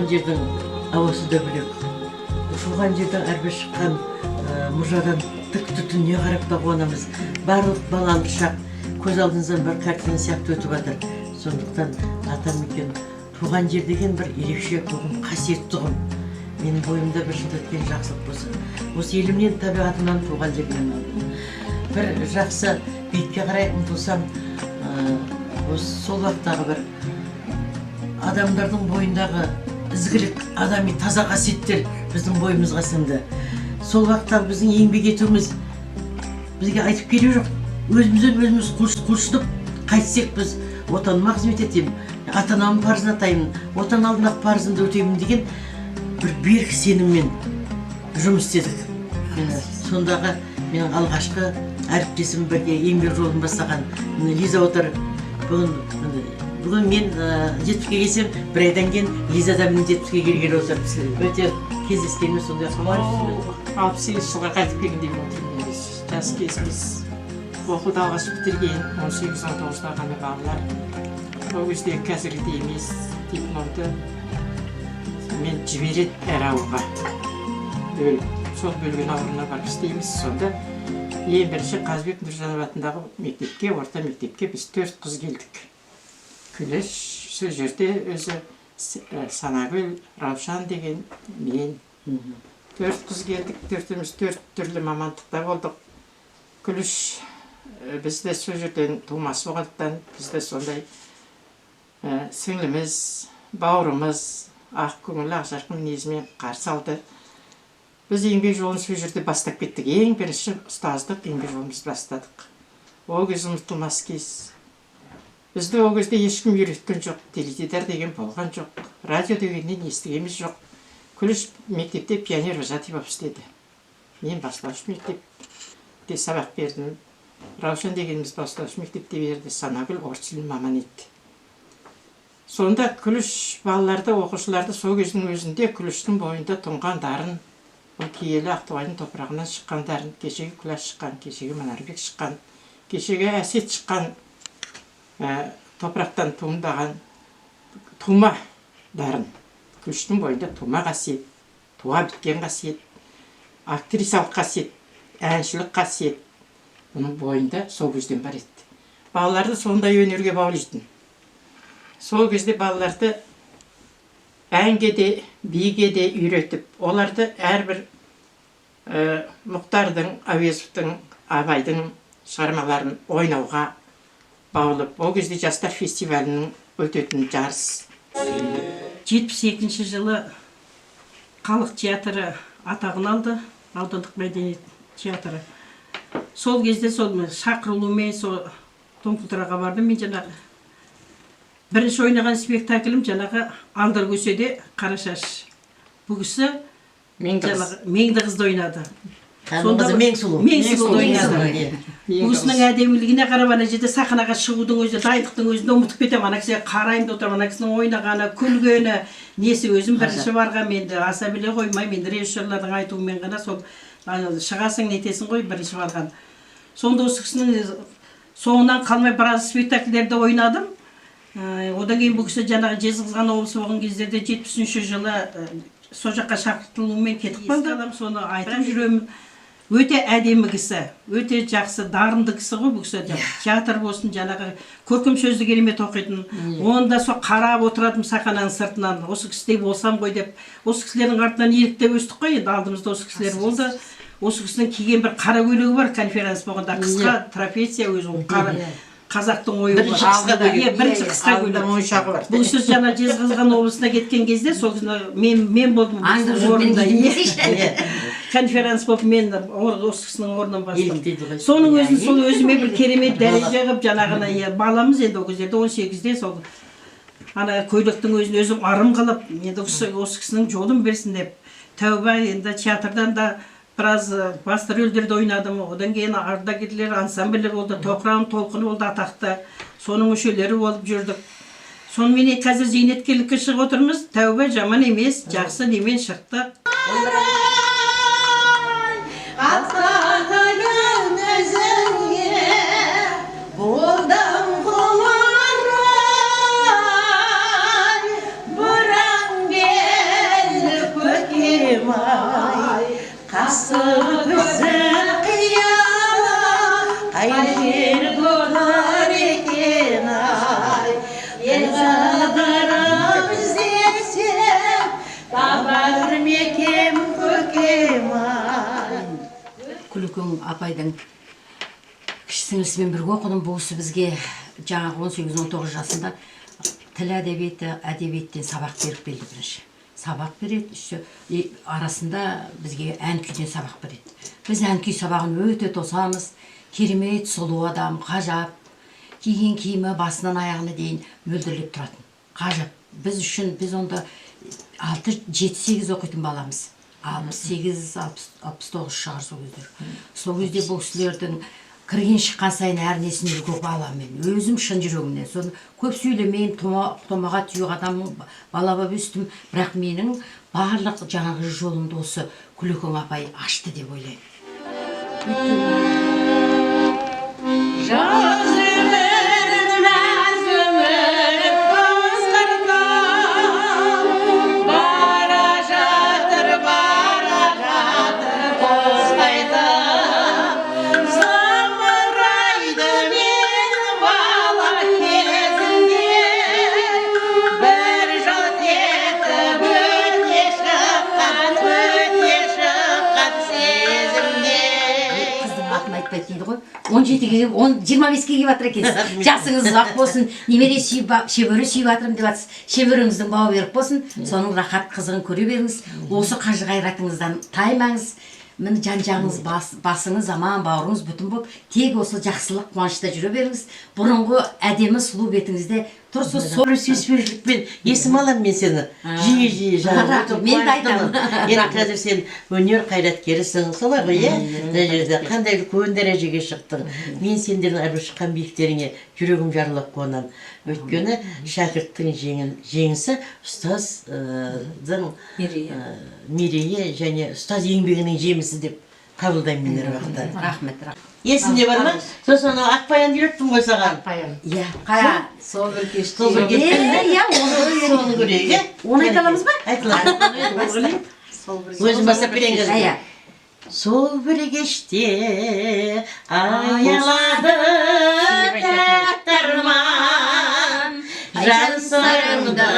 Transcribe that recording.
туған жердің ауасы да бөлек. Туған жердің әрбір шыққан мұжадан тік түтініне қарап та қуанамыз. Барлық балалық шақ көз алдыңыздан бір картина сияқты өтіп жатыр. Сондықтан атамекен туған жер деген бір ерекше ұғым, қасиетті ұғым. Менің бойымда бір жылда өткен жақсылық болса. Осы елімнен, табиғатымнан туған жерден алдым. Бір жақсы биікке қарай ұмтылсам, сол уақыттағы бір адамдардың бойындағы ізгілік, адами таза қасиеттер біздің бойымызға сіңді. Сол уақыттағы біздің еңбек етуіміз бізге айтып келе жоқ. Өзіміз құлшынып қайтсек біз отаныма қызмет етемін, ата-анамның парызын атаймын, отан алдындағы парызымды өтеймін деген бір берік сеніммен жұмыс істедік. Сондағы менің алғашқы әріптесім бірге еңбек жолын бастаған Лиза отыр. Бүгін мен жетпіске келсем, бір айдан кейін Лиза да мен жетпіске келгелі отыр. Өте кездескеніміз сондай қуаныш. 68 жылға қайтып келгендей отырмыз. Жас кезіміз оқуды алғаш бітірген 18-19-да ғана балалар. Ол кезде қазіргідей емес, дипломды мен жібереді әр ауылға. Сол бөлген ауылына барып істейміз. Сонда ең бірінші Қазыбек Нұржанов атындағы мектепке, орта мектепке біз 4 қыз келдік. Күліш, сол жерде өзі Санагүл, Раушан деген мен. 4 қыз келдік, 4-іміз 4 түрлі мамандықта болдық. Күліш бізде сол жерден тумасы болғандықтан бізде сондай сіңліміз, бауырымыз, ақ көңіл, ақ жарқын мінезімен қарсы алды. Біз еңбек жолын сол жерде бастап кеттік. Ең бірінші ұстаздық еңбек жолымызды бастадық. Ол кез ұмытылмас кез. Бізді ол кезде ешкім үйреткен жоқ, теледидар деген болған жоқ, радио дегеннен естігеміз жоқ. Күліш мектепте пионер вожатый болып істеді. Мен бастауыш мектепте сабақ бердім. Раушан дегеніміз бастауыш мектепте берді, Санагүл орыс тілін маман етті. Сонда Күліш балаларды, оқушыларды сол кездің өзінде Күліштің бойында тұнған дарын, ол киелі Ақтоғайдың топырағынан шыққан дарын, кешегі Күләш шыққан, кешегі Манарбек шыққан, кешегі Әсет шыққан топырақтан туындаған тума дарын. Күліштің бойында тума қасиет, туа біткен қасиет, актрисалық қасиет, әншілік қасиет, оның бойында сол кезден бар еді. Балаларды сондай өнерге баулайтын. Сол кезде балаларды әнге де, биге де үйретіп, оларды әрбір Мұхтардың, Әуезовтың, Абайдың шығармаларын ойнауға баулып, ол кезде жастар фестивалінің өтетін жарыс. 72 жылы халық театры атағын алды, аудандық мәдениет театры. Сол кезде сол шақырылуымен сол Томпылтыраға бардым. Мен жаңағы бірінші ойнаған спектаклім жаңағы Алдар көшеде Қарашаш. Бұл кісі Меңді қызды ойнады. Меңсұлуды ойнады. Бұл кісінің әдемілігіне қарап, ана жерде сахнаға шығудың өзі, дайындықтың өзінде ұмытып кетемін. Ана кісіге қараймын да отырмын, ана кісінің ойнағаны, күлгені, несі өзім бірінші барған, менді аса біле қоймай, мен режиссерлардың айтуымен ғана сол шығасың нетесің ғой бірінші барған. Сонда осы кісінің соңынан қалмай біраз спектакльдерді ойнадым. Одан кейін бұл кісі жаңағы Жезқазған облысы болған кездерде 70 жылы сол жаққа шақыртылуымен кетіп қалды. Соны айтып жүремін. Өте әдемі кісі, өте жақсы, дарынды кісі ғой бұл кісі. Театр болсын, жаңағы көркем сөзді керемет оқитын. Онда сол қарап отыратым сахнаның сыртынан, осы кісідей болсам ғой деп. Осы кісілердің артынан еліктеп өстік қой, енді алдымызда осы кісілер болды. Осы кісінің киген бір қара көйлегі бар конференс болғанда, қысқа трапеция өзі қара. Қазақтың ойы бар. Бірінші қысқа көйлек. Бұл кісі жаңа Жезқазған облысына кеткен кезде, сол мен болдым орында. Конференс болып мен осы кісінің орнын бастым. Соның өзін сол өзіме бір керемет дәреже қып, жаңағына баламыз енді ол кездерде 18-де сол ана көйлектің өзін өзім арым қылып, енді осы кісінің жолын берсін деп, тәуба енді театрдан да біраз басты рөлдерді ойнадым. Одан кейін ардагерлер, ансамбльдер болды, тоқырауын толқыны болды атақты. Соның мүшелері болып жүрдік. Сонымен қазір зейнеткерлікке шығып отырмыз. Тәуба жаман емес, жақсы немен шықтық. Buram Ayşir dolar ekin ay, el kadıram izlesem, табар мекем көкем ай. Күлікің апайдың кіші сіңлісімен бірге оқыдым. Бұл кісі бізге жаңағы 18-19 жасында тіл әдебиеттен сабақ беріп келді бірінші. Сабақ береді, арасында бізге ән күйден сабақ береді. Біз ән күй сабағын өте тосамыз. Керемет, сұлу адам, ғажап. Киген киімі басынан аяғына дейін мөлдірлеп тұратын. Ғажап. Біз онда 6-7-8 оқитын баламыз. 68-69 шығар сол кездер. Сол кезде бұл кісілердің кірген шыққан сайын әрнесін үлгі баламын. Өзім шын жүрегімнен. Соны көп сөйлемеймін, томаға түйік адамның бала болып өстім. Бірақ менің барлық жаңағы жолымды осы Күлекең апай ашты деп ойлаймын. Айтпайды дейді ғой. 17-ге, 25-ге келіп жатыр екенсіз. Жасыңыз ұзақ болсын, немере шебері сүйіп жатырмын деп жатсыз. Шеберіңіздің бауы берік болсын, соның рахат қызығын көре беріңіз. Осы қажы қайратыңыздан таймаңыз. Міне жан-жағыңыз, басыңыз аман, бауырыңыз бүтін болып, тек осы жақсылық қуанышта жүре беріңіз. Бұрынғы әдемі сұлу бетіңізде тұрсыз. Сол сүйіспеншілікпен есім аламын мен сені. Жиі жаңағы. Мен де айтамын. Енді қазір сен өнер қайраткерісің. Солай ғой, мына жерде қандай үлкен дәрежеге шықтың. Мен сендердің әрбір шыққан биіктеріңе жүрегім жарылып қуанамын. Өйткені шәкірттің жеңісі ұстаздың мерейі және ұстаз еңбегінің жемісі деп қабылдаймын мен уақытта. Рахмет. Есіңде бар ма? Сосын Ақбаян үйреттім ғой саған. Ақбаян. Иә, қара, сол бір кеште. Сол бір кеште. Соны көрейік, оны айта аламыз ба? Айтылады. Өзім бастап берейін қазір. Сол бір кеште аялады тәтті арман, жан сырымды